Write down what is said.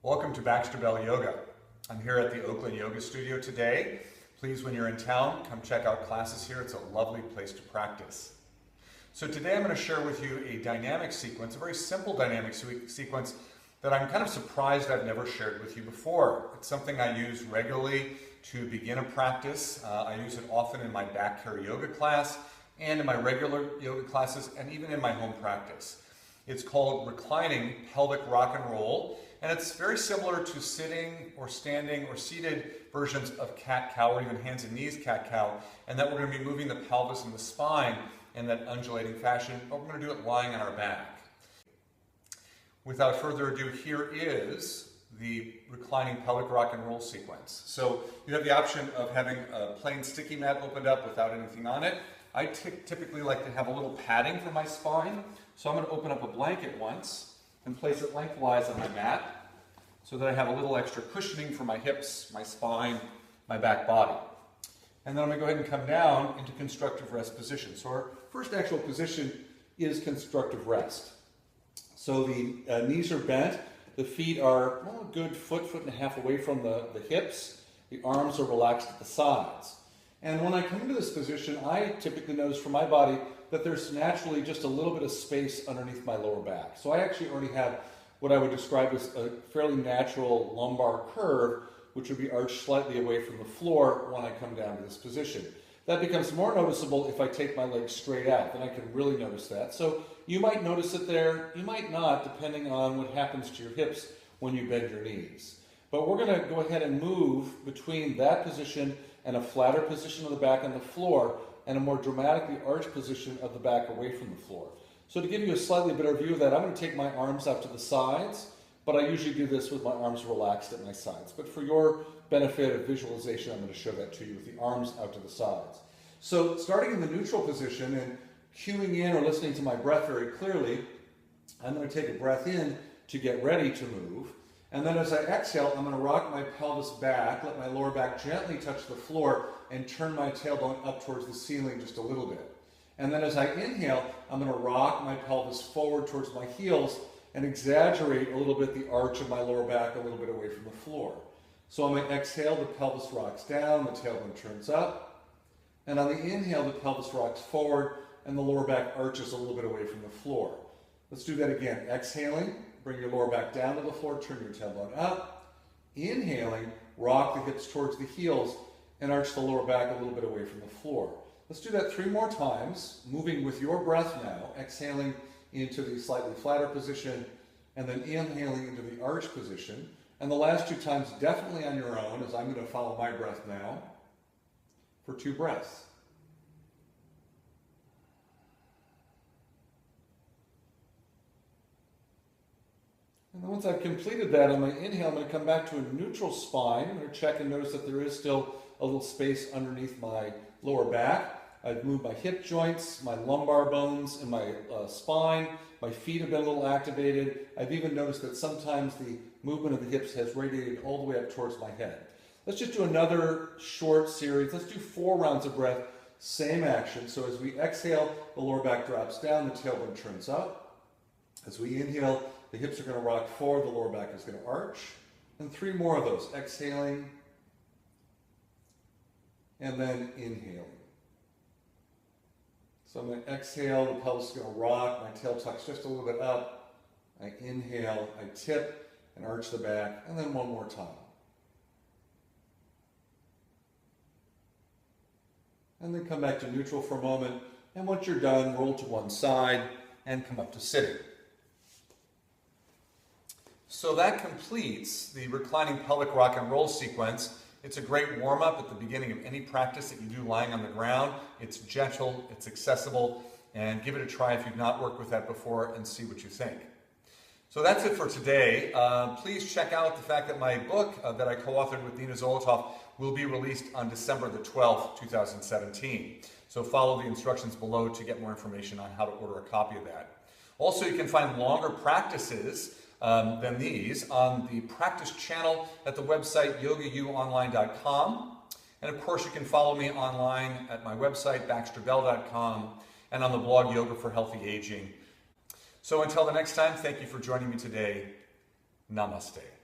Welcome to Baxter Yoga. I'm here at the Oakland Yoga Studio today. Please, when you're in town, come check out classes here. It's a lovely place to practice. So today I'm going to share with you a dynamic sequence, a very simple dynamic sequence that I'm kind of surprised I've never shared with you before. It's something I use regularly to begin a practice. I use it often in my back care yoga class and in my regular yoga classes and even in my home practice. It's called Reclining Pelvic Rock and Roll, and it's very similar to sitting or standing or seated versions of cat-cow or even hands and knees cat-cow, and that we're going to be moving the pelvis and the spine in that undulating fashion, but we're going to do it lying on our back. Without further ado, here is the Reclining Pelvic Rock and Roll sequence. So you have the option of having a plain sticky mat opened up without anything on it. I typically like to have a little padding for my spine, so I'm going to open up a blanket once and place it lengthwise on my mat so that I have a little extra cushioning for my hips, my spine, my back body. And then I'm going to go ahead and come down into constructive rest position. So our first actual position is constructive rest. So the knees are bent, the feet are a good foot and a half away from the hips, the arms are relaxed at the sides. And when I come into this position, I typically notice for my body that there's naturally just a little bit of space underneath my lower back. So I actually already have what I would describe as a fairly natural lumbar curve, which would be arched slightly away from the floor when I come down to this position. That becomes more noticeable if I take my legs straight out, then I can really notice that. So you might notice it there, you might not, depending on what happens to your hips when you bend your knees. But we're going to go ahead and move between that position and a flatter position of the back on the floor and a more dramatically arched position of the back away from the floor. So to give you a slightly better view of that, I'm going to take my arms out to the sides, but I usually do this with my arms relaxed at my sides. But for your benefit of visualization, I'm going to show that to you with the arms out to the sides. So starting in the neutral position and cueing in or listening to my breath very clearly, I'm going to take a breath in to get ready to move. And then as I exhale, I'm going to rock my pelvis back, let my lower back gently touch the floor, and turn my tailbone up towards the ceiling just a little bit. And then as I inhale, I'm going to rock my pelvis forward towards my heels and exaggerate a little bit the arch of my lower back a little bit away from the floor. So on my exhale, the pelvis rocks down, the tailbone turns up. And on the inhale, the pelvis rocks forward, and the lower back arches a little bit away from the floor. Let's do that again. Exhaling, bring your lower back down to the floor, turn your tailbone up. Inhaling, rock the hips towards the heels and arch the lower back a little bit away from the floor. Let's do that 3 more times, moving with your breath now, exhaling into the slightly flatter position and then inhaling into the arch position. And the last 2 times definitely on your own, as I'm going to follow my breath now for 2 breaths. And then once I've completed that, on my inhale, I'm going to come back to a neutral spine. I'm going to check and notice that there is still a little space underneath my lower back. I've moved my hip joints, my lumbar bones, and my spine. My feet have been a little activated. I've even noticed that sometimes the movement of the hips has radiated all the way up towards my head. Let's just do another short series. Let's do 4 rounds of breath, same action. So as we exhale, the lower back drops down, the tailbone turns up. As we inhale, the hips are going to rock forward, the lower back is going to arch. And 3 more of those, exhaling and then inhaling. So I'm going to exhale, the pelvis is going to rock, my tail tucks just a little bit up. I inhale, I tip and arch the back, and then 1 more time. And then come back to neutral for a moment, and once you're done, roll to one side and come up to sitting. So that completes the Reclining Pelvic Rock and Roll sequence. It's a great warm-up at the beginning of any practice that you do lying on the ground. It's gentle, it's accessible, and give it a try if you've not worked with that before and see what you think. So that's it for today. Please check out the fact that my book that I co-authored with Nina Zolotoff will be released on December the 12th, 2017. So follow the instructions below to get more information on how to order a copy of that. Also, you can find longer practices than these on the practice channel at the website yogauonline.com. And of course, you can follow me online at my website, baxterbell.com, and on the blog Yoga for Healthy Aging. So until the next time, thank you for joining me today. Namaste.